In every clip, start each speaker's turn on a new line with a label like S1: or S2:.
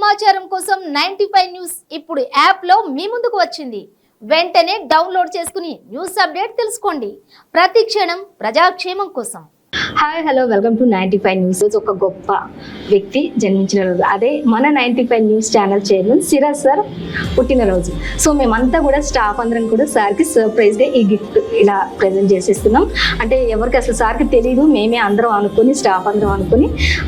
S1: సమాచారం కోసం 95 న్యూస్ ఇప్పుడు యాప్లో మీ ముందుకు వచ్చింది. వెంటనే డౌన్లోడ్ చేసుకుని న్యూస్ అప్డేట్ తెలుసుకోండి. ప్రతి క్షణం ప్రజాక్షేమం కోసం.
S2: Hi hello welcome to 95 news. ఒక గొప్ప వ్యక్తి జన్మించిన రోజు, అదే మన 95 news channel chairman Siraj sir పుట్టినరోజు. సో మేమంతా కూడా స్టాఫ్ అందరం కూడా సార్కి సర్ప్రైజ్గా ఈ గిఫ్ట్ ఇలా ప్రజెంట్ చేసేస్తున్నాం. అంటే ఎవరికి అసలు సార్కి తెలియదు, మేమే అందరం అనుకుని స్టాఫ్ అందరం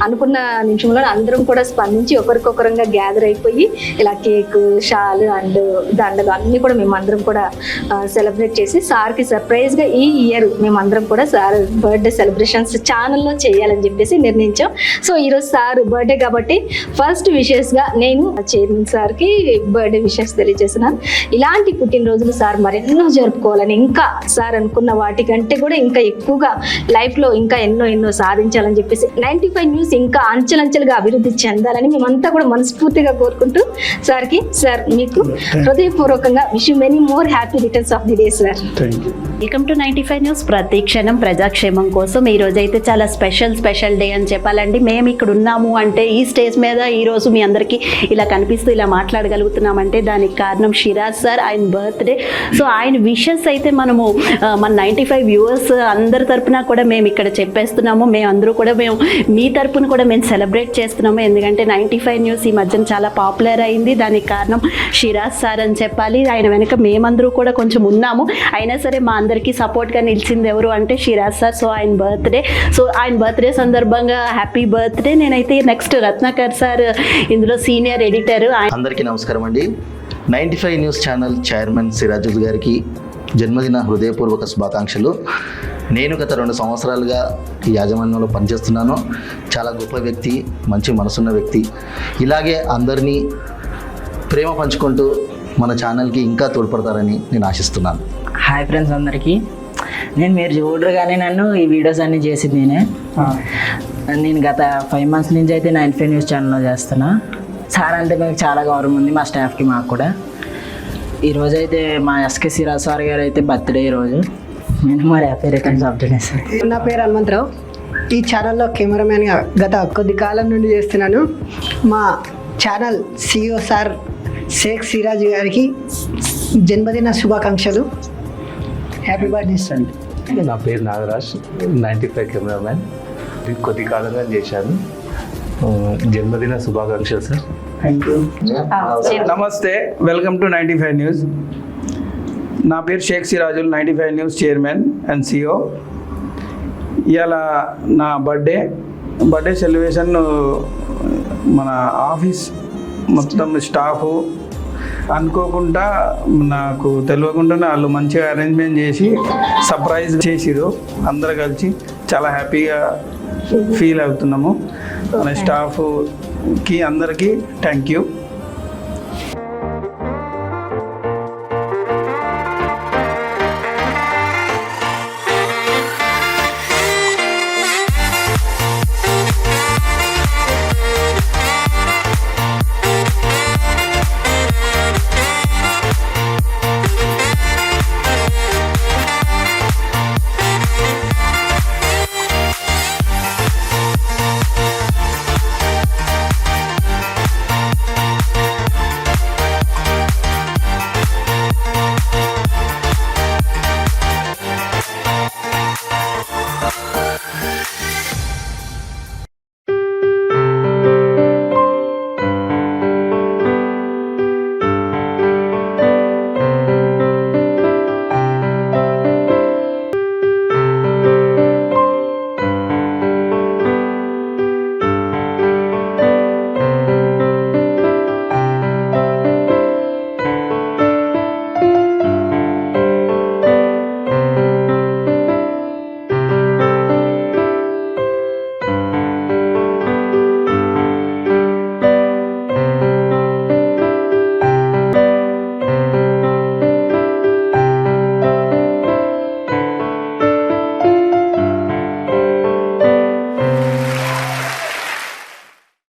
S2: అనుకున్న నిమిషంలో అందరం కూడా స్పందించి ఒకరికొకరంగా గ్యాదర్ అయిపోయి ఇలా కేక్, షాల్ అండ్ దండలు అన్నీ కూడా మేమందరం కూడా సెలబ్రేట్ చేసి సార్కి సర్ప్రైజ్గా ఈ ఇయర్ మేమందరం కూడా సార్ బర్త్డే సెలబ్రేషన్స్ ఛానల్లో చేయాలని చెప్పేసి నిర్ణయించాం. సో ఈరోజు సార్ బర్త్డే కాబట్టి ఫస్ట్ విషెస్గా నేను చైర్మన్ సార్కి బర్త్డే విషెస్ తెలియజేస్తున్నాను. ఇలాంటి పుట్టినరోజులు సార్ మరెన్నో జరుపుకోవాలని, ఇంకా సార్ అనుకున్న వాటికంటే కూడా ఇంకా ఎక్కువగా లైఫ్లో ఇంకా ఎన్నో సాధించాలని చెప్పేసి 95 న్యూస్ ఇంకా అంచెలంచెలుగా అభివృద్ధి చెందాలని మేమంతా కూడా మనస్ఫూర్తిగా కోరుకుంటూ సార్కి సార్ మీకు హృదయపూర్వకంగా wish you many more happy returns of the day sir.
S3: Welcome to 95 news. ప్రతి క్షణం ప్రజాక్షేమం కోసం. ఈ రోజు అయితే చాలా స్పెషల్ డే అని చెప్పాలండి. మేము ఇక్కడ ఉన్నాము అంటే ఈ స్టేజ్ మీద ఈ రోజు మీ అందరికీ ఇలా కనిపిస్తూ ఇలా మాట్లాడగలుగుతున్నామంటే దానికి కారణం సిరాజ్ సార్, ఆయన బర్త్డే. సో ఆయన విషెస్ అయితే మనము మన 95 వ్యూవర్స్ అందరి తరపున కూడా మేము ఇక్కడ చెప్పేస్తున్నాము. మేము మీ తరపున కూడా మేము సెలబ్రేట్ చేస్తున్నాము. ఎందుకంటే 95 న్యూస్ ఈ మధ్యన చాలా పాపులర్ అయింది. దానికి కారణం సిరాజ్ సార్ అని చెప్పాలి. ఆయన వెనక మేమందరూ కూడా కొంచెం ఉన్నాము. అయినా సరే మా అందరికీ సపోర్ట్గా నిలిచింది ఎవరు అంటే సిరాజ్ సార్. సో ఆయన బర్త్డే సందర్భంగా హ్యాపీ బర్త్డే. నేనైతే నెక్స్ట్ రత్నాకర్ సార్ ఇందులో సీనియర్ ఎడిటర్.
S4: అందరికీ నమస్కారం అండి. 95 న్యూస్ ఛానల్ చైర్మన్ సిరాజుల్ గారికి జన్మదిన హృదయపూర్వక శుభాకాంక్షలు. నేను గత 2 సంవత్సరాలుగా ఈ యాజమాన్యంలో పనిచేస్తున్నాను. చాలా గొప్ప వ్యక్తి, మంచి మనసున్న వ్యక్తి. ఇలాగే అందరినీ ప్రేమ పంచుకుంటూ మన ఛానల్కి ఇంకా తోడ్పడతారని నేను ఆశిస్తున్నాను.
S5: హాయ్ ఫ్రెండ్స్ అందరికీ. మీరు చూడరుగానే నన్ను ఈ వీడియోస్ అన్నీ చేసింది నేను గత 5 months నుంచి అయితే 95 న్యూస్ ఛానల్లో చేస్తున్నా. సార్ అంటే మీకు చాలా గౌరవం ఉంది, మా స్టాఫ్కి మాకు కూడా. ఈరోజు అయితే మా ఎస్కే సిరాజ్ సార్ గారు అయితే బర్త్డే ఈరోజు. నేను మరి happy returns of the day sir.
S6: నా పేరు హనుమంతరావు. ఈ ఛానల్లో కెమెరామ్యాన్గా గత కొద్ది కాలం నుండి చేస్తున్నాను. మా channel CEO sir Shaik Siraj గారికి జన్మదిన శుభాకాంక్షలు. Happy birthday sir.
S7: నా పేరు నాగరాజ్, 95 కెమెరామ్యాన్. కొద్ది కాలంగా చేశాను. జన్మదిన శుభాకాంక్షలు సార్.
S5: Thank you.
S8: నమస్తే, వెల్కమ్ టు 95 న్యూస్. నా పేరు Shaik Sirajul, 95 news chairman and CEO. ఇవాళ నా బర్త్డే సెలబ్రేషన్ మన ఆఫీస్ మొత్తం స్టాఫ్ అనుకోకుండా, నాకు తెలియకుండానే వాళ్ళు మంచిగా అరేంజ్మెంట్ చేసి సర్ప్రైజ్ చేసిరు. అందరు కలిసి చాలా హ్యాపీగా ఫీల్ అవుతున్నాము. మన స్టాఫ్కి అందరికీ థ్యాంక్ యూ.